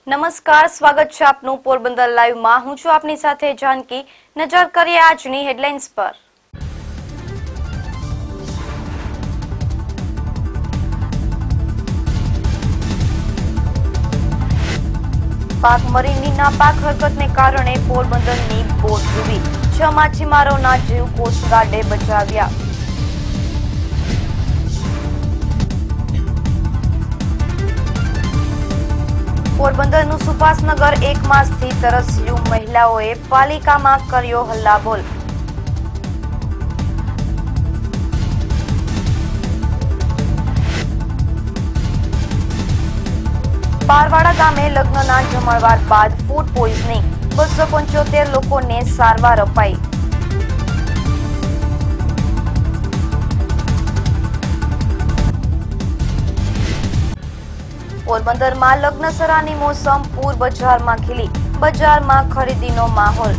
નમસ્કાર, સ્વાગત છે આપનું પોરબંદર લાઈવમાં। હું છું આપની સાથે જાનકી। નજર કરીએ આજની હેડલાઇન્સ પર। પાકમરીની નાપાક હરકતને કારણે પોરબંદરની બોટ ડૂબી, 6 માછીમારોના જીવ કોસ્ટગાર્ડે બચાવ્યા। પોરબંદરનું સુભાષનગર 1 માસથી તરસ્યું, મહિલાઓએ પાલિકામાં કર્યો હલ્લાબોલ। પારવાડા ગામે લગ્નના જમણવાર બાદ ફૂડ પોઈઝનિંગ, 275 લોકોને સારવાર અપાઈ। પોરબંદરમાં લગ્નસરાની મોસમ, પૂર બજારમાં ખીલી, બજારમાં ખરીદીનો માહોલ।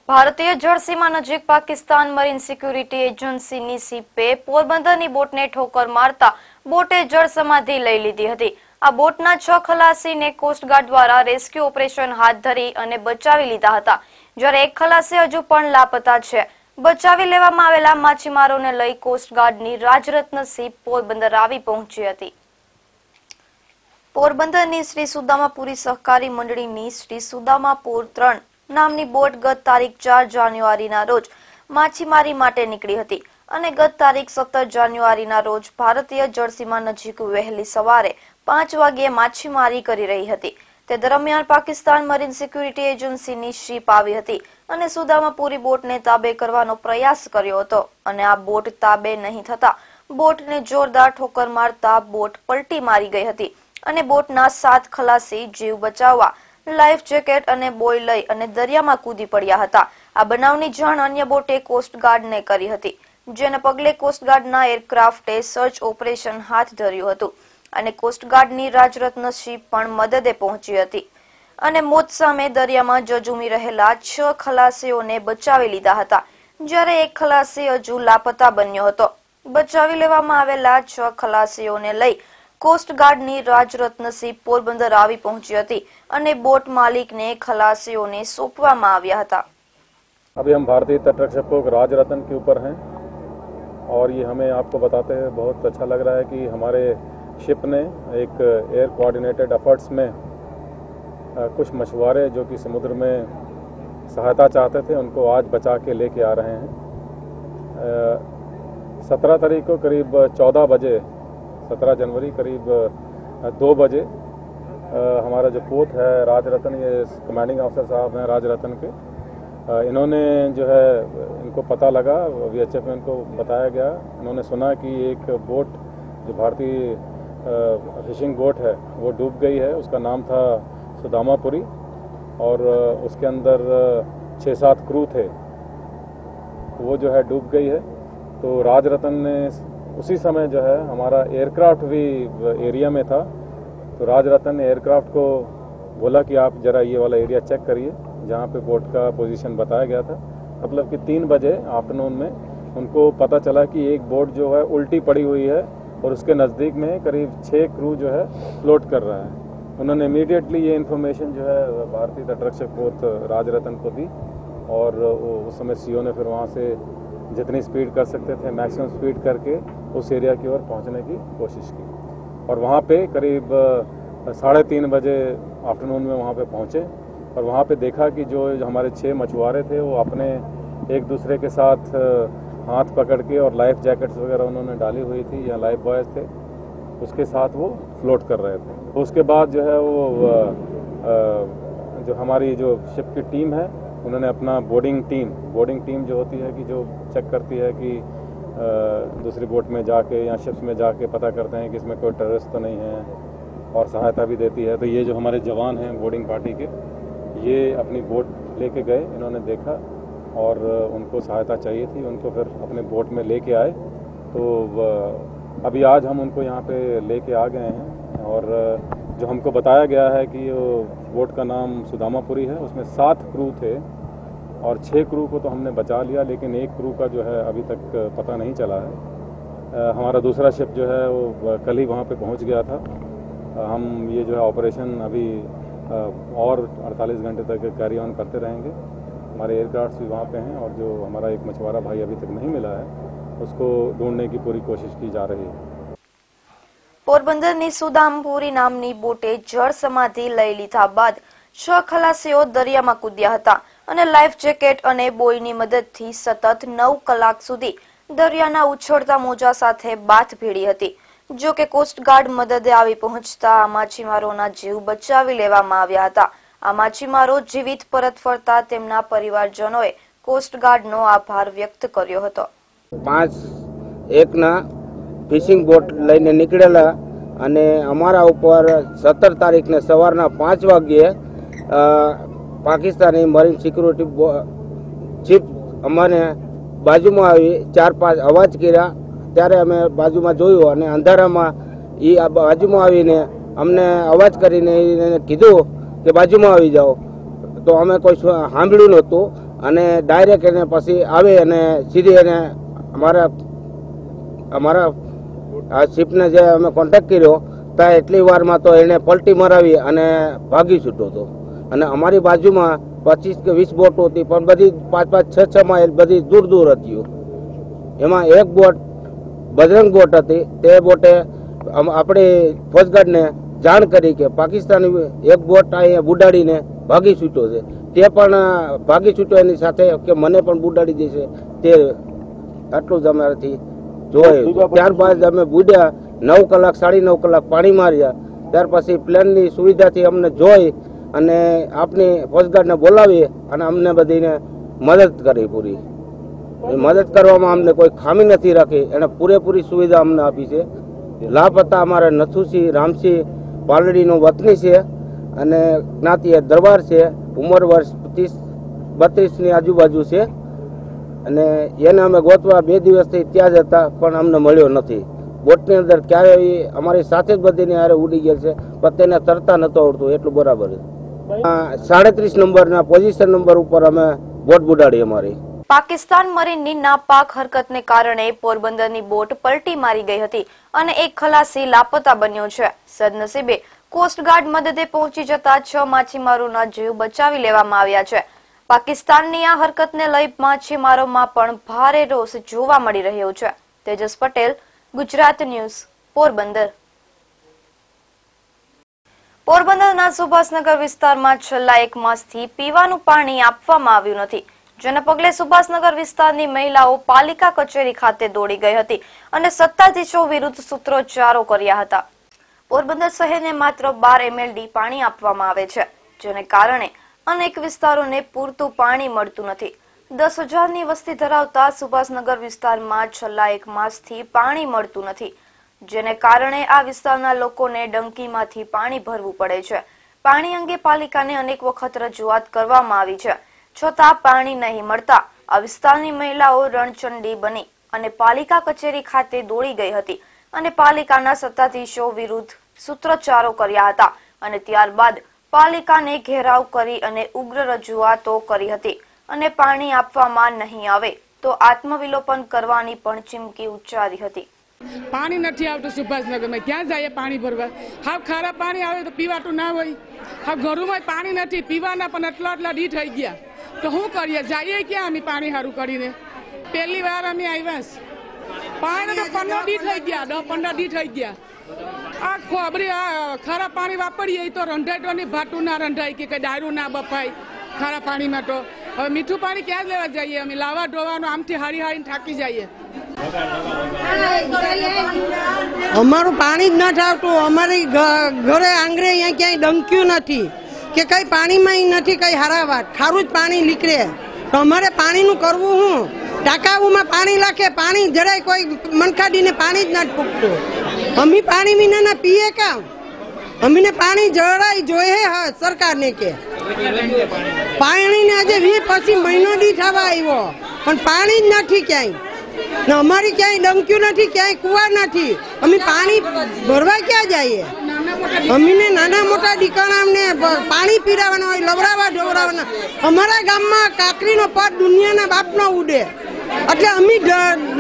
ભારતીય જળસીમા નજીક પાકિસ્તાન મરીન સિક્યુરિટી એજન્સીની શિપે પોરબંદરની બોટને ઠોકર મારતા બોટે જળ સમાધિ લઈ લીધી હતી। આ બોટના 6 ખલાસીને કોસ્ટગાર્ડ દ્વારા રેસ્ક્યુ ઓપરેશન હાથ ધરી અને બચાવી લીધા હતા, જ્યારે એક ખલાસી હજુ પણ લાપતા છે। બચાવી લેવામાં આવેલા માછીમારોને લઈ કોસ્ટગાર્ડની રાજરત્ન શિપ પોરબંદર આવી પહોંચી હતી। પોરબંદરની શ્રી સુદામાપુરી સહકારી મંડળીની શ્રી સુદામાપુર 3 નામની બોટ ગત તારીખ 4 જાન્યુઆરીના રોજ માછીમારી માટે નીકળી હતી અને ગત તારીખ 17 જાન્યુઆરીના રોજ ભારતીય જળસીમા નજીક વહેલી સવારે 5 વાગ્યે માછીમારી કરી રહી હતી। તે દરમિયાન પાકિસ્તાન મરીન સિક્યુરિટી એજન્સીની શિપ આવી હતી અને સુદામાપુરી બોટને તાબે કરવાનો પ્રયાસ કર્યો હતો અને આ બોટ તાબે નહીં થતા બોટને જોરદાર ઠોકર મારતા બોટ પલટી મારી ગઈ હતી અને બોટના 7 ખલાસી જીવ બચાવવા લાઈફ જેકેટ અને બોય લઈ અને દરિયામાં કૂદી પડ્યા હતા। આ બનાવની જાણ અન્ય બોટે કોસ્ટગાર્ડને કરી હતી, જેને પગલે કોસ્ટગાર્ડના એરક્રાફ્ટે સર્ચ ઓપરેશન હાથ ધર્યું હતું અને કોસ્ટગાર્ડની રાજરત્ન શિપ પણ મદદે પહોંચી હતી અને મોત સામે દરિયામાં જજુમી રહેલા 6 ખલાસીઓને બચાવી લીધા હતા, જ્યારે એક ખલાસી હજુ લાપતા બન્યો હતો। બચાવી લેવામાં આવેલા 6 ખલાસીઓને લઈ કોસ્ટગાર્ડની રાજરત્ન શિપ પોરબંદર આવી પહોંચી હતી અને બોટ मालिक ने खलासियों ने सौंपવામાં આવ્યા હતા। अभी हम भारतीय तटरक्षकों राजरत्न के ऊपर हैं और ये हमें आपको बताते हुए बहुत अच्छा लग रहा है कि हमारे शिप ने एक एयर कोऑर्डिनेटेड एफर्ट्स में कुछ मछुआरे जो कि समुद्र में सहायता चाहते थे उनको आज बचा के लेके आ रहे हैं। 17 तारीख को करीब 14 बजे, 17 जनवरी करीब 2 बजे हमारा जो पोत है राजरत्न, ये कमांडिंग ऑफिसर साहब हैं राजरत्न के, इन्होंने जो है इनको पता लगा, वीएचएफ में इनको बताया गया, इन्होंने सुना कि एक बोट जो भारतीय फिशिंग बोट है वो डूब गई है। उसका नाम था सुदामापुरी और उसके अंदर 6-7 क्रू थे, वो जो है डूब गई है। तो राजरत्न ने उसी समय जो है हमारा एयरक्राफ्ट भी एरिया में था, तो राजरत्न ने एयरक्राफ्ट को बोला कि आप जरा ये वाला एरिया चेक करिए जहाँ पे बोट का पोजीशन बताया गया था। मतलब कि 3 बजे आफ्टरनून में उनको पता चला कि एक बोट जो है उल्टी पड़ी हुई है और उसके नज़दीक में करीब 6 क्रू जो है फ्लोट कर रहा है। उन्होंने इमीडिएटली ये इन्फॉर्मेशन जो है भारतीय तटरक्षक पोत राजरत्न को दी और उस समय सीओ ने फिर वहाँ से जितनी स्पीड कर सकते थे मैक्सिमम स्पीड करके उस एरिया की ओर पहुँचने की कोशिश की और वहाँ पे करीब 3:30 बजे आफ्टरनून में वहाँ पे पहुँचे और वहाँ पे देखा कि जो हमारे 6 मछुआरे थे वो अपने एक दूसरे के साथ हाथ पकड़ के और लाइफ जैकेट्स वगैरह उन्होंने डाली हुई थी या लाइफ बॉयज थे, उसके साथ वो फ्लोट कर रहे थे। तो उसके बाद जो है वो जो हमारी जो शिप की टीम है उन्होंने अपना बोर्डिंग टीम जो होती है कि जो चेक करती है कि दूसरी बोट में जाके या शिप्स में जाके पता करते हैं कि इसमें कोई टेररिस्ट तो नहीं है और सहायता भी देती है। तो ये जो हमारे जवान हैं बोर्डिंग पार्टी के, ये अपनी बोट लेके गए, इन्होंने देखा और उनको सहायता चाहिए थी, उनको फिर अपने बोट में लेके आए। तो अभी आज हम उनको यहाँ पे लेके आ गए हैं और जो हमको बताया गया है कि वो बोट का नाम सुदामापुरी है, उसमें 7 क्रू थे और 6 क्रू को तो हमने बचा लिया, लेकिन एक क्रू का जो है अभी तक पता नहीं चला है। हमारा दूसरा शिप जो है वो कल ही वहाँ पे पहुँच गया था। हम ये जो है ऑपरेशन अभी और 48 घंटे तक कैरी ऑन करते रहेंगे। हमारे एयरक्राफ्ट भी वहाँ पे हैं और जो हमारा एक मछुआरा भाई अभी तक नहीं मिला है उसको ढूंढने की पूरी कोशिश की जा रही है। પોરબંદરની સુદામપુરી નામની બોટે જળ સમાધિ લઈ લીધા બાદ 6 ખલાસીઓ દરિયામાં કૂદ્યા હતા અને લાઈફ જેકેટ અને બોયની મદદથી સતત 9 કલાક સુધી દરિયાના ઉછળતા મોજા સાથે બાથ ભીડી હતી। જો કે કોસ્ટગાર્ડ મદદે આવી પહોંચતા આ માછીમારોના જીવ બચાવી લેવામાં આવ્યા હતા। આ માછીમારો જીવિત પરત ફરતા તેમના પરિવારજનોએ કોસ્ટગાર્ડનો આભાર વ્યક્ત કર્યો હતો। 5-1 ફિશિંગ બોટ લઈને નીકળેલા અને અમારા ઉપર 17 તારીખને સવારના 5 વાગ્યે પાકિસ્તાની મરીન સિક્યુરિટી ચીફ અમારે બાજુમાં આવી 4-5 અવાજ કર્યા, ત્યારે અમે બાજુમાં જોયું અને અંધારામાં એ બાજુમાં આવીને અમને અવાજ કરીને એને કીધું કે બાજુમાં આવી જાઓ, તો અમે કોઈ સાંભળ્યું નહોતું અને ડાયરેક્ટ એને પછી આવે અને સીધી એને અમારા આ શિપને જે અમે કોન્ટેક્ટ કર્યો ત્યાં એટલી વારમાં તો એને પલટી મરાવી અને ભાગી છૂટ્યો હતો। અને અમારી બાજુમાં 25 કે 20 બોટો હતી, પણ બધી 5-5, 6-6 માઇલ બધી દૂર દૂર હતી। એમાં એક બોટ બજરંગ બોટ હતી, તે બોટે આપણે કોસ્ટગાર્ડને જાણ કરી કે પાકિસ્તાની એક બોટ અહીંયા બુડાડીને ભાગી છૂટ્યો છે, તે પણ ભાગી છૂટ્યો એની સાથે કે મને પણ બુડાડી દેશે, તે આટલું જ અમારાથી જોયું। ત્યારબાદ અમે બુડ્યા 9 કલાક 9.5 કલાક પાણી માર્યા, ત્યાર પછી પ્લેનની સુવિધાથી અમને જોઈ અને આપની કોસ્ટગાર્ડને બોલાવી અને અમને બધીને મદદ કરી પૂરી। મદદ કરવામાં અમને કોઈ ખામી નથી રાખી, એને પૂરેપૂરી સુવિધા અમને આપી છે। લાપતા અમારા નથુસિંહ રામસિંહ પાલડીનો વતની છે અને જ્ઞાતિય દરબાર છે, ઉંમર વર્ષ 32-ની આજુબાજુ છે અને એને અમે ગોતવા 2 દિવસથી ત્યાં જ હતા પણ અમને મળ્યો નથી। બોટની અંદર ક્યારેય અમારી સાથે જ બધીને હારે ઉડી ગયેલ છે, પણ તેને તરતા નહોતો આવડતું એટલું બરાબર છે। 37 નંબરના પોઝિશન નંબર ઉપર અમે બોટ બુડાડી અમારી। પાકિસ્તાન મરીનની નાપાક હરકતને કારણે પોરબંદરની બોટ પલટી મારી ગઈ હતી અને એક ખલાસી લાપતા બન્યો છે। સદનસીબે કોસ્ટગાર્ડ મદદે પહોંચી જતા 6 માછીમારોના જીવ બચાવી લેવામાં આવ્યા છે। પાકિસ્તાનની આ હરકતને લઈ માછીમારોમાં પણ ભારે રોષ જોવા મળી રહ્યો છે। તેજસ પટેલ, ગુજરાત ન્યૂઝ, પોરબંદર। પોરબંદરના સુભાષનગર વિસ્તારમાં છેલ્લા 1 માસથી પીવાનું પાણી આપવામાં આવ્યું નથી, જેને પગલે સુભાષનગર વિસ્તારની મહિલાઓ પાલિકા કચેરી ખાતે દોડી ગઈ હતી અને સત્તાધીશો વિરુદ્ધ સૂત્રોચ્ચારો કર્યા હતા। પોરબંદર શહેરને માત્ર 12 MLD પાણી આપવામાં આવે છે, જેને કારણે અનેક વિસ્તારોને પૂરતું પાણી મળતું નથી। 10,000ની વસ્તી ધરાવતા સુભાષનગર વિસ્તારમાં છેલ્લા 1 માસથી પાણી મળતું નથી, જેને કારણે આ વિસ્તારના લોકોને ડંકીમાંથી પાણી ભરવું પડે છે। પાણી અંગે પાલિકાને અનેક વખત રજૂઆત કરવામાં આવી છે, છતાં પાણી નહીં મળતા આ વિસ્તારની મહિલાઓ રણચંડી બની અને પાલિકા કચેરી ખાતે દોડી ગઈ હતી અને પાલિકાના સત્તાધીશો વિરુદ્ધ સૂત્રોચ્ચારો કર્યા હતા અને ત્યારબાદ પાલિકાને ઘેરાવ કરી અને ઉગ્ર રજૂઆતો કરી હતી અને પાણી આપવામાં નહીં આવે તો આત્મવિલોપન કરવાની પણ ચીમકી ઉચ્ચારી હતી। पानी नहीं आवत सुभाषनगर में क्या जाए पानी भरवा? हाँ खारा पानी आवे तो पीवाटू ना होय। हाँ घरों में पानी नहीं पीवाना पण आटला डी थई गया तो हूँ करिए जाइए क्या अमी पानी हारू करीने? पहली बार अमी आव्या पानी तो 15 दी थई गया, 10-15 दी थई गया। आ खोबरी आ खारा पानी वापरीए तो रंधाई तो नहीं, भाटू ना रंधाई के दारू ना बफाई खारा पानी में। तो હવે મીઠું પાણી ક્યાં લેવા જઈએ? અમે લાવા ધોવાનું આમથી હારી હારીને થાકી જઈએ। અમારું પાણી જ નથી આવતું, અમારી ઘરે આંગરે અહીંયા ક્યાંય ડંક્યું નથી કે કઈ પાણીમાં નથી કઈ હારા વાત, ખારું જ પાણી નીકળે તો અમારે પાણીનું કરવું શું? ટાંકાઓમાં પાણી લાખે, પાણી જરાય કોઈ મનખાડીને પાણી જ નથી પૂગતું। અમે પાણી વિના પીએ કામ? અમને પાણી જરાય જોઈએ સરકારને કે પાણીને આજે 20-25 મહિનો દી થવા આવ્યો પણ પાણી જ નથી ક્યાંય ને અમારી ક્યાંય ડંક્યું નથી, ક્યાંય કુવા નથી, અમે પાણી ભરવા ક્યાં જઈએ? અમીને નાના મોટા દીકરાને પાણી પીરાવાના હોય, લવરાવા ઢવરાવાના. અમારા ગામમાં કાકરીનો પદ દુનિયાના બાપનો ઉડે, એટલે અમે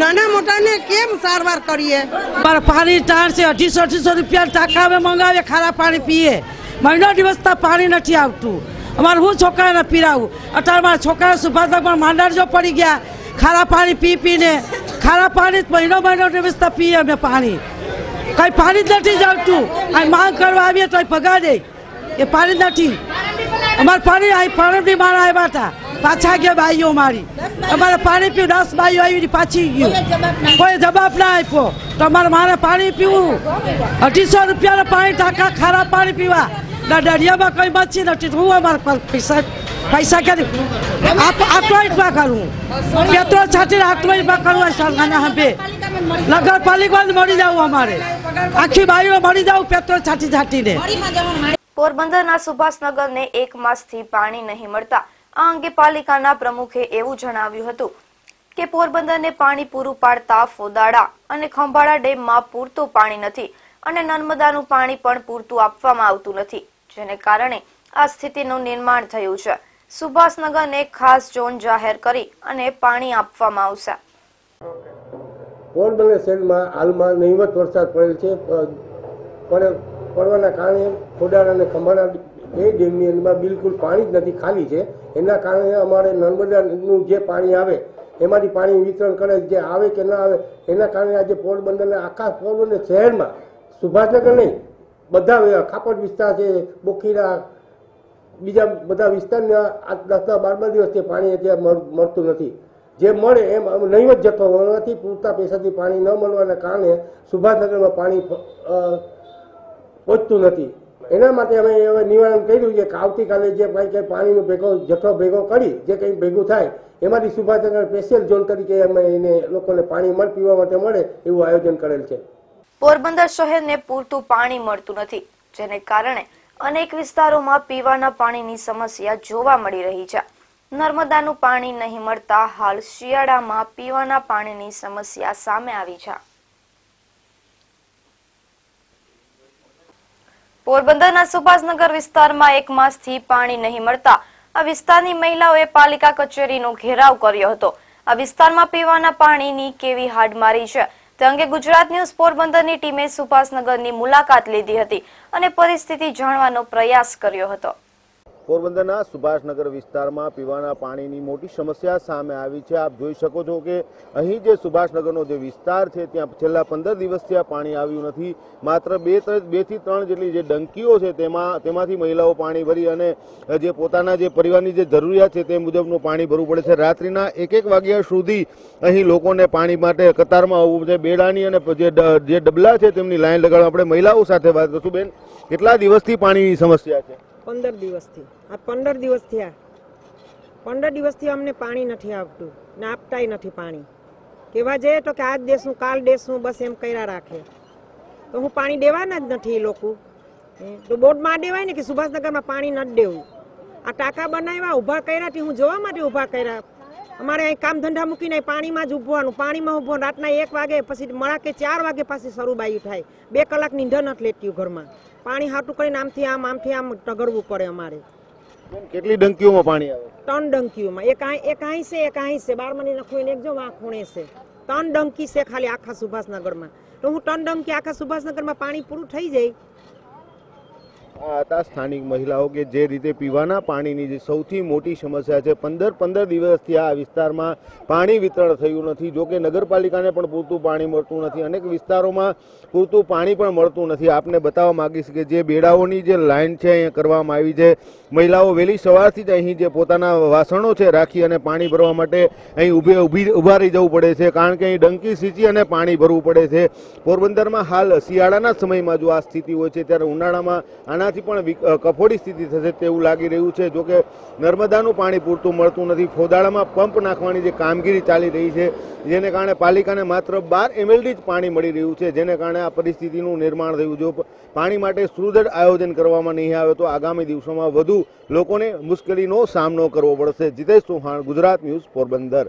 નાના મોટાને કેમ સારવાર કરીએ? પાણી ટાણ છે, 250 રૂપિયા ટાંકા અમે મંગાવીએ, ખારા પાણી પીએ. મહિનો દિવસ પાણી નથી આવતું. અમારે હું છોકરાને પીરાવું? અત્યારે મારા છોકરા સુભાષનગરમાં માંડાર જો પડી ગયા, ખારા પાણી પીને ખારા પાણી મહિનો દિવસ પીએ અમે પાણી. કઈ પાણી જ નથી આવતું. આ માંગ કરવા આવીએ તો ભગાડે, એ પાણી નથી. અમારે પાણી પરમથી મારા આવ્યા હતા, પાછા ગયા બાઈઓ મારી. અમારે પાણી પીવું, 10 બાઈઓ આવી પાછી ગયું, કોઈ જવાબ ના આપ્યો. તો અમારે મારે પાણી પીવું, 250 રૂપિયાના પાણી ટાંકા ખારા પાણી પીવા. દરિયામાં કઈ મચ્છી નથી. હું અમારે પૈસા ક્યાં આટવા કરું, પેટ્રોલ છાંટીને આટવા કરવું સરકારના હંભે. નગરપાલિકા મળી જવું, અમારે આખી બાઈઓ મળી જવું પેટ્રોલ છાંટીને. પોરબંદરના સુભાષનગરને 1 માસથી પાણી નહીં મળતા આ અંગે પાલિકાના પ્રમુખે એવું જણાવ્યું હતું કે પોરબંદરને પાણી પૂરું પાડતા ફોદાડા અને ખંભાળા ડેમમાં પૂરતું પાણી નથી અને નર્મદાનું પાણી પણ પૂરતું આપવામાં આવતું નથી, જેને કારણે આ સ્થિતિનું નિર્માણ થયું છે. સુભાષનગરને ખાસ ઝોન જાહેર કરી અને પાણી આપવામાં આવશે. પોરબંદર શહેરમાં હાલમાં નહીવત વરસાદ પડેલ છે, પણ પડવાના કારણે ફોડારા અને ખંભાળા બે ડેમની અંદર બિલકુલ પાણી જ નથી, ખાલી છે. એના કારણે અમારે નર્મદાનું જે પાણી આવે એમાંથી પાણી વિતરણ કરે, જે આવે કે ના આવે એના કારણે આજે પોરબંદરના આખા પોરબંદર શહેરમાં, સુભાષનગર નહીં, બધા ખાપટ વિસ્તાર છે, બોખીરા, બીજા બધા વિસ્તારના 10-12 દિવસથી પાણી અત્યારે મળતું નથી. જે મળે એમ નહીવત જથ્થો નથી, પૂરતા પૈસાથી પાણી ન મળવાના કારણે સુભાષનગરમાં પાણી પહોંચતું નથી. એના માટે અમે હવે નિવારણ કર્યું છે કે આવતીકાલે જે કંઈ પાણીનો જથ્થો ભેગો કરી જે કંઈ ભેગું થાય એમાંથી સુભાષનગર સ્પેશિયલ ઝોન તરીકે અમે એને લોકોને પાણી પીવા માટે મળે એવું આયોજન કરેલ છે. પોરબંદર શહેરને પૂરતું પાણી મળતું નથી, જેને કારણે અનેક વિસ્તારોમાં પીવાના પાણીની સમસ્યા જોવા મળી રહી છે. નર્મદાનું પાણી નહીં મળતા હાલ શિયાળામાં પીવાના પાણીની સમસ્યા સામે આવી છે. પોરબંદરના સુભાષનગર વિસ્તારમાં 1 માસથી પાણી નહીં મળતા આ વિસ્તારની મહિલાઓએ પાલિકા કચેરીનો ઘેરાવ કર્યો હતો. આ વિસ્તારમાં પીવાના પાણીની કેવી હાડમારી છે તે અંગે ગુજરાત ન્યૂઝ પોરબંદરની ટીમે સુભાષનગરની મુલાકાત લીધી હતી અને પરિસ્થિતિ જાણવાનો પ્રયાસ કર્યો હતો. પોરબંદરના સુભાષનગર વિસ્તારમાં પીવાના પાણીની મોટી સમસ્યા સામે આવી છે. આપ જોઈ શકો છો કે અહીં જે સુભાષનગરનો જે વિસ્તાર છે ત્યાં છેલ્લા 15 દિવસથી આ પાણી આવ્યું નથી. માત્ર 2 થી 3 જેટલી જે ડંકીઓ છે તેમાંથી મહિલાઓ પાણી ભરી અને જે પોતાના જે પરિવારની જે જરૂરિયાત છે તે મુજબનું પાણી ભરવું પડે છે. રાત્રિના 1-1 વાગ્યા સુધી અહીં લોકોને પાણી માટે કતારમાં આવવું છે. બેડાની અને જે ડબલા છે તેમની લાઈન લગાડવા. આપણે મહિલાઓ સાથે વાત કરશું. બેન, કેટલા દિવસથી પાણીની સમસ્યા છે? 15 દિવસથી. આ 15 દિવસ થયા. 15 દિવસથી અમને પાણી નથી આવતું ને આપતાય નથી પાણી. કહેવા જઈએ તો કે આજ દેશું કાલ દેશું બસ એમ કર્યા રાખે. તો હું પાણી દેવાના જ નથી. એ લોકો તો બોર્ડમાં દેવાય ને કે સુભાષનગરમાં પાણી નથી દેવું. આ ટાંકા બનાવ્યા, ઊભા કર્યાથી હું જોવા માટે ઊભા કર્યા. અમારે અહીં કામ ધંધા મૂકીને પાણીમાં જ ઊભવાનું, પાણીમાં ઊભવાનું. રાતના 1 વાગે પછી મળાકે 4 વાગે પાછી શરૂબાઈ થાય. 2 કલાક નીંદર નથી લેતી ઘરમાં. પાણી હાટું કરીને આમથી આમ ટગરવું પડે અમારે. કેટલી ડંકીઓમાં પાણી આવે? 3 ડંકીઓમાં. એક અહીં છે, એક અહીં છે, 12 નખું એક જો આ ખૂણે છે. 3 ડંકી છે ખાલી આખા સુભાષનગરમાં. તો હું 3 ડંકી આખા સુભાષનગરમાં પાણી પૂરું થઈ જાય. આ હતા સ્થાનિક મહિલાઓ કે જે રીતે પીવાના પાણીની જે સૌથી મોટી સમસ્યા છે. 15 દિવસથી આ વિસ્તારમાં પાણી વિતરણ થયું નથી. જોકે નગરપાલિકાને પણ પૂરતું પાણી મળતું નથી. અનેક વિસ્તારોમાં પૂરતું પાણી પણ મળતું નથી. આપને બતાવવા માંગીશ કે જે બેડાઓની જે લાઈન છે અહીંયા કરવામાં આવી છે. મહિલાઓ વહેલી સવારથી જ અહીં જે પોતાના વાસણો છે રાખી અને પાણી ભરવા માટે અહીં ઊભા રહી જવું પડે છે, કારણ કે અહીં ડંકી સીંચી અને પાણી ભરવું પડે છે. પોરબંદરમાં હાલ શિયાળાના સમયમાં જો આ સ્થિતિ હોય છે ત્યારે ઉનાળામાં આનાથી પણ કફોડી સ્થિતિ થશે તેવું લાગી રહ્યું છે. જોકે નર્મદાનું પાણી પૂરતું મળતું નથી. ફોદાળામાં પંપ નાખવાની જે કામગીરી ચાલી રહી છે જેને કારણે પાલિકાને માત્ર 12 MLD જ પાણી મળી રહ્યું છે, જેને કારણે આ પરિસ્થિતિનું નિર્માણ થયું. જો પાણી માટે સુદૃઢ આયોજન કરવામાં નહીં આવે તો આગામી દિવસોમાં વધુ લોકોને મુશ્કેલીનો સામનો કરવો પડશે. જીતેશ ચૌહાણ, ગુજરાત ન્યૂઝ, પોરબંદર.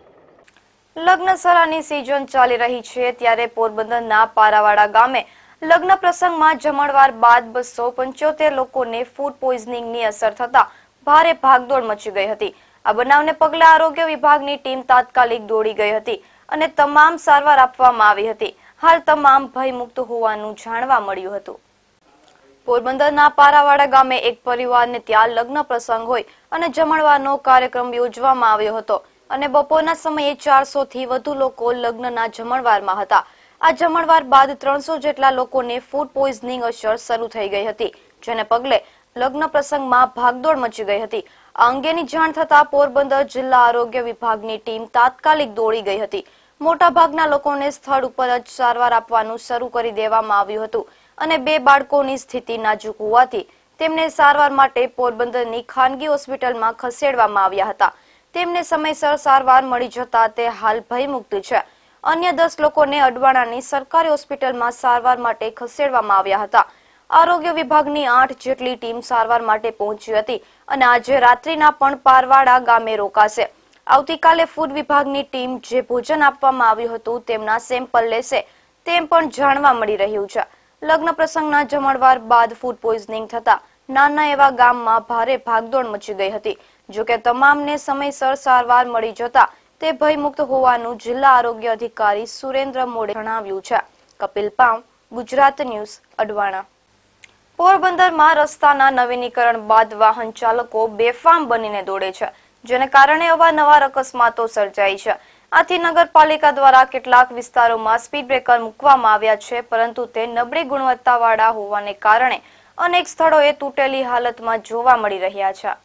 લગ્નસરાની સિઝન ચાલી રહી છે ત્યારે પોરબંદરના પારાવાડા ગામે લગ્ન પ્રસંગમાં જમણવાર બાદ 275 લોકોને ફૂડ પોઈઝનિંગની અસર થતા ભારે ભાગદોડ મચી ગઈ હતી। આ બનાવને પગલે આરોગ્ય વિભાગની ટીમ તાત્કાલિક દોડી ગઈ હતી અને તમામ સારવાર આપવામાં આવી હતી। હાલ તમામ ભયમુક્ત હોવાનું જાણવા મળ્યું હતું। પોરબંદરના પારાવાડા ગામે એક પરિવારને ત્યાં લગ્ન પ્રસંગ હોય અને જમણવારનો કાર્યક્રમ યોજવામાં આવ્યો હતો અને બપોરના સમયે 400 થી વધુ લોકો લગ્નના જમણવારમાં હતા। આ જમણવાર બાદ 300 જેટલા લોકોને ફૂડ પોઈઝનિંગ અસર શરૂ થઈ ગઈ હતી, જેને પગલે લગ્ન પ્રસંગમાં ભાગદોડ મચી ગઈ હતી। આ અંગેની જાણ થતા પોરબંદર જિલ્લા આરોગ્ય વિભાગની ટીમ તાત્કાલિક દોડી ગઈ હતી। મોટાભાગના લોકોને સ્થળ ઉપર જ સારવાર આપવાનું શરૂ કરી દેવામાં આવ્યું હતું અને 2 બાળકોની સ્થિતિ નાજુક હોવાથી તેમને સારવાર માટે પોરબંદરની ખાનગી હોસ્પિટલમાં ખસેડવામાં આવ્યા હતા। તેમને સમયસર સારવાર મળી જતા તે હાલ ભયમુક્ત છે। અન્ય 10 લોકોને અડવાણાની સરકારી હોસ્પિટલમાં સારવાર માટે ખસેડવામાં આવ્યા હતા। આરોગ્ય વિભાગની 8 જેટલી ટીમ સારવાર માટે પહોંચી હતી અને આજે રાત્રિના પણ પારવાડા ગામે રોકાશે। આવતીકાલે ફૂડ વિભાગની ટીમ જે ભોજન આપવામાં આવ્યું હતું તેમના સેમ્પલ લેશે તેમ પણ જાણવા મળી રહ્યું છે। લગ્ન પ્રસંગના જમણવાર બાદ ફૂડ પોઈઝનિંગ થતા નાના એવા ગામમાં ભારે ભાગદોડ મચી ગઈ હતી। જોકે તમામને સમયસર સારવાર મળી જતા તે ભયમુક્ત હોવાનું જિલ્લા આરોગ્ય અધિકારી સુરેન્દ્ર મોડે જણાવ્યું છે। Kapil palm, Gujarat news, Advana. પોરબંદરમાં રસ્તાના નવીનીકરણ બાદ વાહન ચાલકો બેફામ બનીને દોડે છે, જેને કારણે અવારનવાર અકસ્માતો સર્જાય છે। આથી નગરપાલિકા દ્વારા કેટલાક વિસ્તારોમાં સ્પીડ બ્રેકર મૂકવામાં આવ્યા છે, પરંતુ તે નબળી ગુણવત્તાવાળા હોવાને કારણે અનેક સ્થળોએ તૂટેલી હાલતમાં જોવા મળી રહ્યા છે।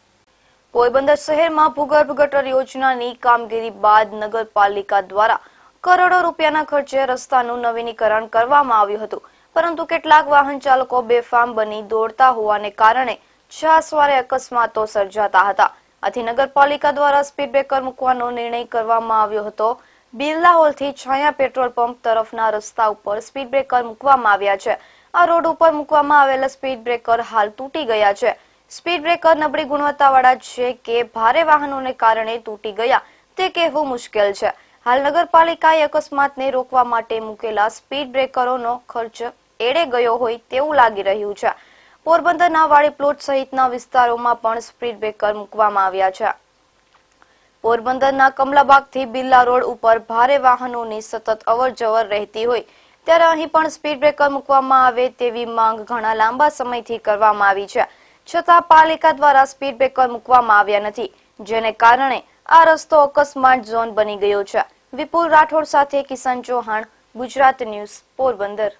પોરબંદર શહેરમાં ભૂગર્ભ ગટર યોજનાની કામગીરી બાદ નગરપાલિકા દ્વારા કરોડો રૂપિયાના ખર્ચે રસ્તાનું નવીનીકરણ કરવામાં આવ્યું હતું, પરંતુ કેટલાક વાહન ચાલકો બેફામ બની દોડતા હોવાને કારણે છાસવારે અકસ્માતો સર્જાતા હતા। આથી નગરપાલિકા દ્વારા સ્પીડ બ્રેકર મૂકવાનો નિર્ણય કરવામાં આવ્યો હતો। બિરલા હોલથી છાયા પેટ્રોલ પંપ તરફના રસ્તા ઉપર સ્પીડ બ્રેકર મૂકવામાં આવ્યા છે। આ રોડ ઉપર મૂકવામાં આવેલા સ્પીડ બ્રેકર હાલ તૂટી ગયા છે। સ્પીડ બ્રેકર નબળી ગુણવત્તાવાળા છે કે ભારે વાહનોને કારણે તૂટી ગયા તે કહેવું મુશ્કેલ છે। હાલ નગરપાલિકાએ અકસ્માતને રોકવા માટે મૂકેલા સ્પીડ બ્રેકરોનો ખર્ચ એડે ગયો હોય તેવું લાગી રહ્યું છે। પોરબંદરના વાડી પ્લોટ સહિતના વિસ્તારોમાં પણ સ્પીડ બ્રેકર મૂકવામાં આવ્યા છે। પોરબંદરના કમલાબાગથી બિરલા રોડ ઉપર ભારે વાહનોની સતત અવરજવર રહેતી હોય ત્યારે અહીં પણ સ્પીડ બ્રેકર મૂકવામાં આવે તેવી માંગ ઘણા લાંબા સમયથી કરવામાં આવી છે, છતાં પાલિકા દ્વારા સ્પીડ બ્રેકર મૂકવામાં આવ્યા નથી, જેને કારણે આ રસ્તો અકસ્માત ઝોન બની ગયો છે। વિપુલ રાઠોડ સાથે કિશન ચૌહાણ, ગુજરાત ન્યૂઝ, પોરબંદર।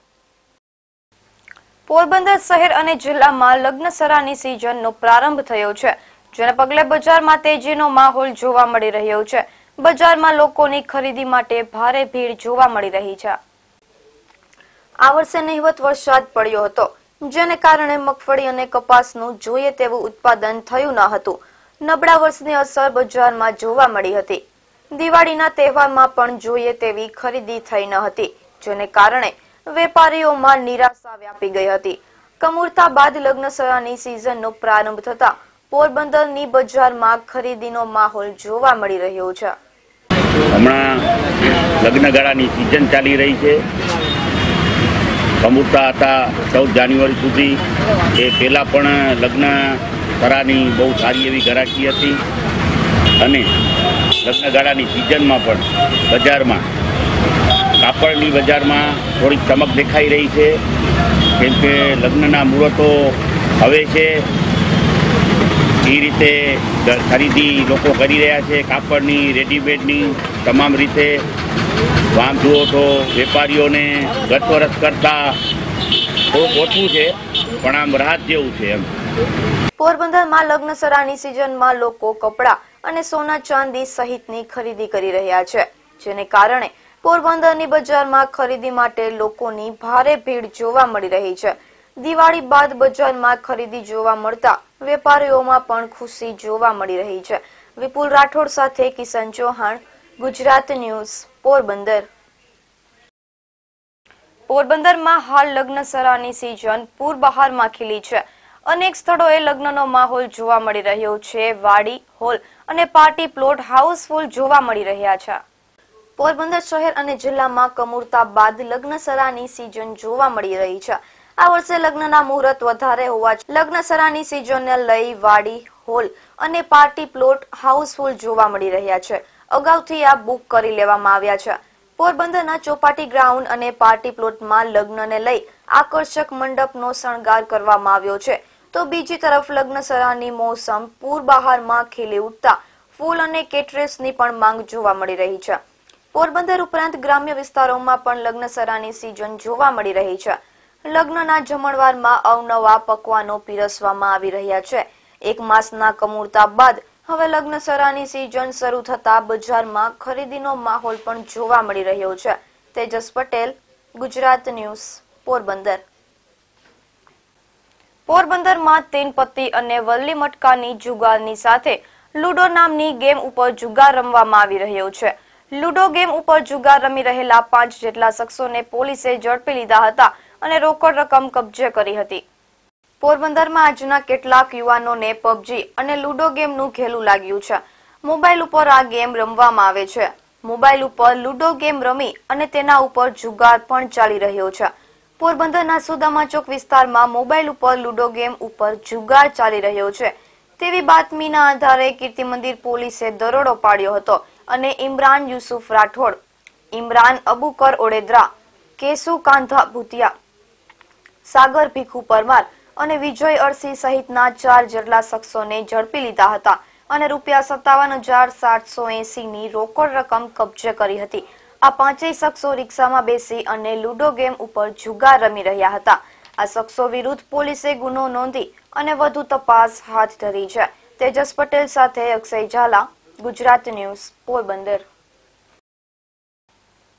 પોરબંદર શહેર અને જિલ્લામાં લગ્નસરાની સિઝનનો પ્રારંભ થયો છે, જેને પગલે બજારમાં તેજીનો માહોલ જોવા મળી રહ્યો છે। બજારમાં લોકોની ખરીદી માટે ભારે ભીડ જોવા મળી રહી છે। આ વર્ષે નહિવત વરસાદ પડ્યો હતો, જેને કારણે મગફળી અને કપાસનું જોઈએ તેવું ઉત્પાદન થયું ન હતું। નબળા વર્ષની અસર બજારમાં જોવા મળી હતી। દિવાળીના તહેવારમાં પણ જોઈએ તેવી ખરીદી થઈ ન હતી, જેને કારણે વેપારીઓમાં નિરાશા વ્યાપી ગઈ હતી। કમુરતા બાદ લગ્નસરાની સિઝનનો પ્રારંભ થતા પોરબંદરની બજારમાં ખરીદીનો માહોલ જોવા મળી રહ્યો છે। હમણાં લગ્નગાળાની સિઝન ચાલી રહી છે। કમુરતા હતા 14 જાન્યુઆરી સુધી, એ પહેલાં પણ લગ્નસરાની બહુ સારી એવી ગરાકી હતી અને લગ્નગાળાની સિઝનમાં પણ બજારમાં કાપડની બજારમાં થોડીક ચમક દેખાઈ રહી છે, કેમ કે લગ્નના મુહૂર્તો હવે છે એ રીતે ખરીદી લોકો કરી રહ્યા છે। કાપડની, રેડીમેડની તમામ રીતે આમ જુઓ તો વેપારીઓને ગત વર્ષ કરતાં થોડુંક ઓછું છે, પણ આમ રાહત જેવું છે એમ। પોરબંદરમાં લગ્નસરાની સિઝનમાં લોકો કપડાં અને સોના ચાંદી સહિતની ખરીદી કરી રહ્યા છે, જેને કારણે પોરબંદરની બજારમાં ખરીદી માટે લોકોની ભારે ભીડ જોવા મળી રહી છે। દિવાળી બાદ બજારમાં ખરીદી જોવા મળતા વેપારીઓમાં પણ ખુશી જોવા મળી રહી છે। વિપુલ રાઠોડ સાથે કિશન ચૌહાણ, ગુજરાત ન્યૂઝ, પોરબંદર। પોરબંદરમાં હાલ લગ્નસરાની સિઝન પૂર બહારમાં ખીલી છે। અનેક સ્થળોએ લગ્નનો માહોલ જોવા મળી રહ્યો છે। વાડી, હોલ અને પાર્ટી પ્લોટ હાઉસફુલ જોવા મળી રહ્યા છે। પોરબંદર શહેર અને જિલ્લામાં કમૂરતા બાદ લગ્નસરાની સિઝન જોવા મળી રહી છે। આ વર્ષે લગ્નના મુહૂર્ત વધારે હોવા લગ્નસરાની સિઝનને લઈ વાડી, હોલ અને પાર્ટી પ્લોટ હાઉસફુલ જોવા મળી રહ્યા છે। અગાઉથી આ બુક કરી લેવામાં આવ્યા છે। પોરબંદરના ચોપાટી ગ્રાઉન્ડ અને પાર્ટી પ્લોટમાં લગ્નને લઈ આકર્ષક મંડપનો શણગાર કરવામાં આવ્યો છે, તો બીજી તરફ લગ્નસરાની મોસમ પૂર બહારમાં ખીલી ઉઠતા ફૂલ અને કેટરેસની પણ માંગ જોવા મળી રહી છે। પોરબંદર ઉપરાંત ગ્રામ્ય વિસ્તારોમાં પણ લગ્નસરાની સિઝન જોવા મળી રહી છે। લગ્નના જમણવારમાં અવનવા પકવાનો પીરસવામાં આવી રહ્યા છે। એક માસના કમૂરતા બાદ હવે લગ્નસરાની સિઝન શરૂ થતા બજારમાં ખરીદીનો માહોલ પણ જોવા મળી રહ્યો છે। તેજસ પટેલ, ગુજરાત ન્યૂઝ, પોરબંદર। પોરબંદરમાં તીન પત્તી અને વલ્લી મટકાની જુગારની સાથે લૂડો નામની ગેમ ઉપર જુગાર રમવામાં આવી રહ્યો છે। લૂડો ગેમ ઉપર જુગાર રમી રહેલા 5 જેટલા શખ્સોને પોલીસે ઝડપી લીધા હતા અને રોકડ રકમ કબજે કરી હતી। પોરબંદરમાં આજના કેટલાક યુવાનોને પબજી અને લૂડો ગેમનું ઘેલું લાગ્યું છે। મોબાઈલ ઉપર આ ગેમ રમવામાં આવે છે। મોબાઈલ ઉપર લૂડો ગેમ રમી અને તેના ઉપર જુગાર પણ ચાલી રહ્યો છે। પોરબંદરના સુદામા ચોક વિસ્તારમાં મોબાઈલ ઉપર લૂડો ગેમ ઉપર જુગાર ચાલી રહ્યો છે તેવી બાતમીના આધારે કીર્તિ મંદિર પોલીસે દરોડો પાડ્યો હતો અને ઇમરાન યુસુફ રાઠોડ, ઇમરાન અબુકર ઓડેદરા, કેસુ કાંધા ભૂતિયા, સાગર ભીખુ પરમાર અને વિજય અરસી સહિતના 4 જેટલા શખ્સોને ઝડપી લીધા હતા અને ₹57,780 ની રોકડ રકમ કબજે કરી હતી। આ 5 શખ્સો રિક્ષામાં બેસી અને લૂડો ગેમ ઉપર જુગાર રમી રહ્યા હતા। આ શખ્સો વિરુદ્ધ પોલીસે ગુનો નોંધી અને વધુ તપાસ હાથ ધરી છે। તેજસ પટેલ સાથે અક્ષય ઝાલા, ગુજરાત ન્યૂઝ, પોરબંદર।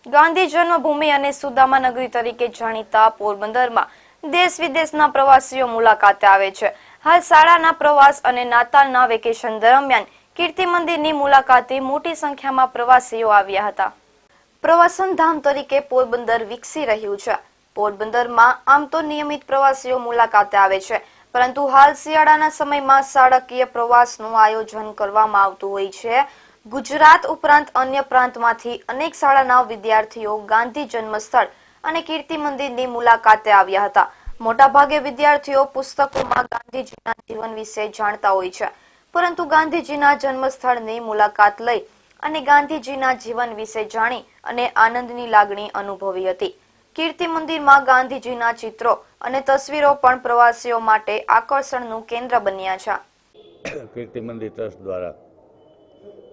ગાંધી જન્મભૂમિ અને સુદામા નગરી તરીકે જાણીતા પોરબંદરમાં દેશ વિદેશના પ્રવાસીઓ મુલાકાતે આવે છે। હાલ શાળાના પ્રવાસ અને નાતાલના વેકેશન દરમિયાન કીર્તિ મંદિરની મુલાકાતે મોટી સંખ્યામાં પ્રવાસીઓ આવ્યા હતા। પ્રવાસન ધામ તરીકે પોરબંદર વિકસી રહ્યું છે। પોરબંદરમાં આમ તો નિયમિત પ્રવાસીઓ મુલાકાતે આવે છે, પરંતુ હાલ શિયાળાના સમયમાં શાળાકીય પ્રવાસનું આયોજન કરવામાં આવતું હોય છે। ગુજરાત ઉપરાંત અન્ય પ્રાંતમાંથી અનેક શાળાના વિદ્યાર્થીઓ ગાંધી જન્મસ્થળ અને કીર્તિ મંદિરની મુલાકાતે આવ્યા હતા। મોટાભાગે વિદ્યાર્થીઓ પુસ્તકોમાં ગાંધીજીના જીવન વિશે જાણતા હોય છે, પરંતુ ગાંધીજીના જન્મસ્થળની મુલાકાત લઈ અને ગાંધીજીના જીવન વિશે જાણી અને આનંદની લાગણી અનુભવી હતી। કીર્તિ મંદિરમાં ગાંધીજીના ચિત્રો અને તસવીરો પણ પ્રવાસીઓ માટે આકર્ષણનું કેન્દ્ર બન્યા છે। કીર્તિ મંદિર ટ્રસ્ટ દ્વારા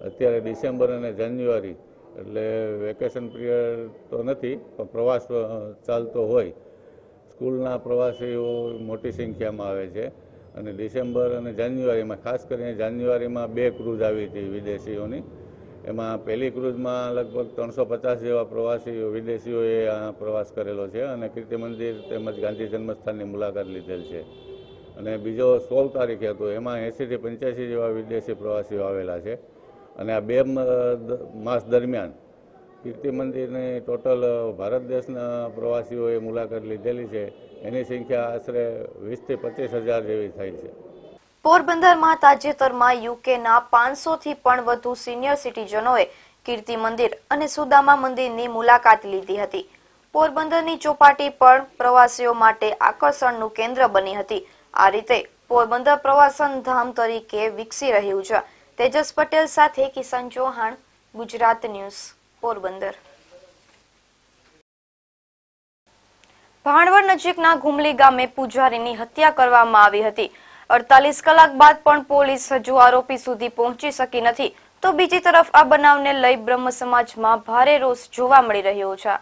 અત્યારે ડિસેમ્બર અને જાન્યુઆરી એટલે વેકેશન પિરિયડ તો નથી, પણ પ્રવાસ ચાલતો હોય, સ્કૂલના પ્રવાસીઓ મોટી સંખ્યામાં આવે છે અને ડિસેમ્બર અને જાન્યુઆરીમાં, ખાસ કરીને જાન્યુઆરીમાં 2 ક્રૂઝ આવી હતી વિદેશીઓની। એમાં પહેલી ક્રૂઝમાં લગભગ 350 જેવા પ્રવાસીઓ વિદેશીઓએ આ પ્રવાસ કરેલો છે અને કીર્તિ મંદિર તેમજ ગાંધી જન્મસ્થાનની મુલાકાત લીધેલ છે। અને બીજો 16 તારીખે હતો, એમાં 80 થી 85 જેવા વિદેશી પ્રવાસીઓ આવેલા છે અને આ 2 માસ દરમિયાન કીર્તિ મંદિરની ટોટલ ભારત દેશના પ્રવાસીઓએ મુલાકાત લીધેલી છે। એની સંખ્યા આશરે 20 થી 25 હજાર જેવી થાય છે। પોરબંદરમાં તાજેતરમાં યુકેના 500 થી પણ વધુ સિનિયર સિટીઝનોએ કીર્તિ મંદિર અને સુદામા મંદિરની મુલાકાત લીધી હતી। પોરબંદરની ચોપાટી પણ પ્રવાસીઓ માટે આકર્ષણનું કેન્દ્ર બની હતી। આ રીતે પોરબંદર પ્રવાસન ધામ તરીકે વિકસી રહ્યું છે। તેજસ પટેલ સાથે કિશન ચૌહાણ, ગુજરાત ન્યૂઝ, પોરબંદર। ભાણવડ નજીકના ઘુમલી ગામે પૂજારીની હત્યા કરવામાં આવી હતી। 48 કલાક બાદ પણ પોલીસ હજુ આરોપી સુધી પહોંચી શકી નથી, તો બીજી તરફ આ બનાવને લઈ બ્રહ્મ સમાજમાં ભારે રોષ જોવા મળી રહ્યો છે।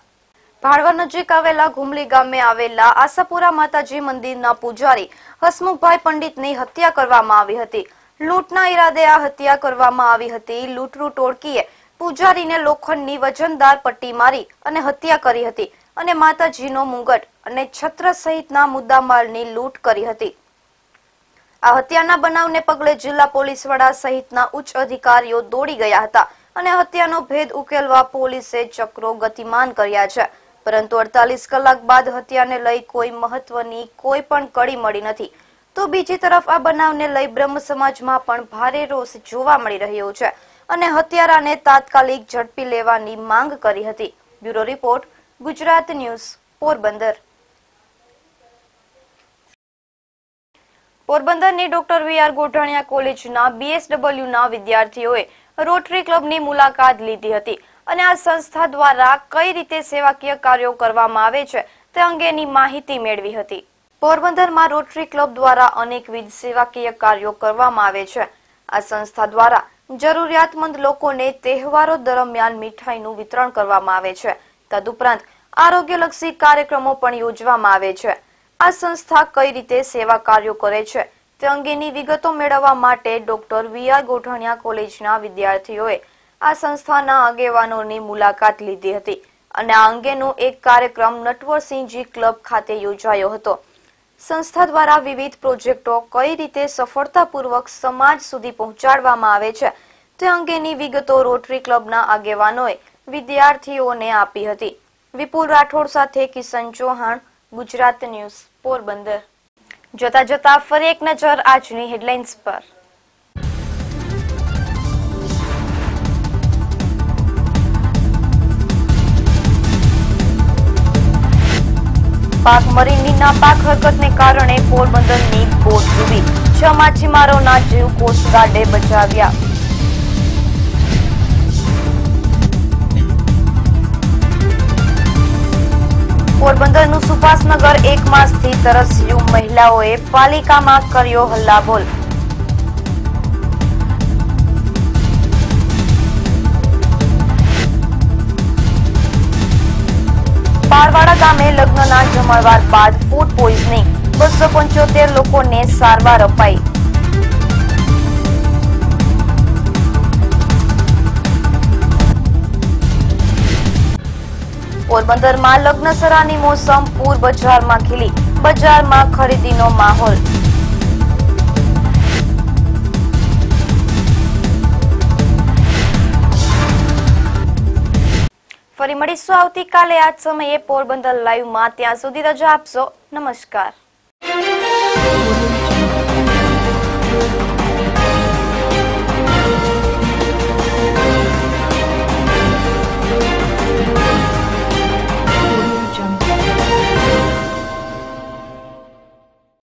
ભાણવડ નજીક આવેલા ઘુમલી ગામે આવેલા આશાપુરા માતાજી મંદિરના પૂજારી હસમુખભાઈ પંડિતની હત્યા કરવામાં આવી હતી। લૂંટના ઈરાદે આ હત્યા કરવામાં આવી હતી। લૂંટરૂ ટોળકીએ પૂજારીને લોખંડની વજનદાર પટ્ટી મારી અને હત્યા કરી હતી અને માતાજીનો મુંગટ અને છત્ર સહિતના મુદ્દામાલની લૂંટ કરી હતી। આ હત્યાના બનાવને પગલે જિલ્લા પોલીસ વડા સહિતના ઉચ્ચ અધિકારીઓ દોડી ગયા હતા અને હત્યાનો ભેદ ઉકેલવા પોલીસે ચક્રો ગતિમાન કર્યા છે, પરંતુ 48 કલાક બાદ હત્યાને લઈ કોઈ મહત્વની કોઈ પણ કડી મળી નથી। તો બીજી તરફ આ બનાવને લઈ બ્રહ્મ સમાજમાં પણ ભારે રોષ જોવા મળી રહ્યો છે। અને હત્યારાને તાત્કાલિક ઝડપી લેવાની માંગ કરી હતી। Bureau report, Gujarat news, Porbandar. પોરબંદરની ડોક્ટર વી.આર. ગોઠાણીયા કોલેજના BSW વિદ્યાર્થીઓએ રોટરી ક્લબની મુલાકાત લીધી હતી અને આ સંસ્થા દ્વારા કઈ રીતે સેવાકીય કાર્યો કરવામાં આવે છે તે અંગેની માહિતી મેળવી હતી। પોરબંદરમાં રોટરી ક્લબ દ્વારા અનેકવિધ સેવાકીય કાર્યો કરવામાં આવે છે। આ સંસ્થા દ્વારા જરૂરિયાતમંદ લોકોને તહેવારો દરમિયાન મીઠાઈનું વિતરણ કરવામાં આવે છે। તદુપરાંત આરોગ્યલક્ષી કાર્યક્રમો પણ યોજવામાં આવે છે। આ સંસ્થા કઈ રીતે સેવા કાર્યો કરે છે તે અંગેની વિગતો મેળવવા માટે ડોક્ટર વી.આર. ગોઠાણીયા કોલેજના વિદ્યાર્થીઓએ આ સંસ્થાના આગેવાનોની મુલાકાત લીધી હતી અને આ અંગેનો એક કાર્યક્રમ નટવરસિંહજી ક્લબ ખાતે યોજાયો હતો। સંસ્થા દ્વારા વિવિધ પ્રોજેક્ટો કઈ રીતે સફળતાપૂર્વક સમાજ સુધી પહોંચાડવામાં આવે છે તે અંગેની વિગતો રોટરી ક્લબના આગેવાનોએ વિદ્યાર્થીઓને આપી હતી। વિપુલ રાઠોડ સાથે કિશન ચૌહાણ, ગુજરાત ન્યૂઝ, પોરબંદર। જોતા જોતા ફરી એક નજર આજની હેડલાઇન્સ પર। પાકમરીની નાપાક હરકતને કારણે પોરબંદરની બોટ ડૂબી, 6 માછીમારોના જીવ કોસ્ટગાર્ડે બચાવ્યા। પોરબંદરનું સુભાષનગર 1 માસથી તરસ્યું, મહિલાઓએ પાલિકામાં કર્યો હલ્લાબોલ। પારવાડા ગામે લગ્નના જમણવાર બાદ ફૂડ પોઈઝનિંગ, 275 લોકોને સારવાર અપાઈ। પોરબંદરમાં લગ્નસરાની મોસમ, પૂર બજારમાં ખીલી, બજારમાં ખરીદીનો માહોલ। ફરી મળીશું આવતીકાલે આ જ સમયે પોરબંદર લાઈવમાં। ત્યાં સુધી રજા આપશો। નમસ્કાર।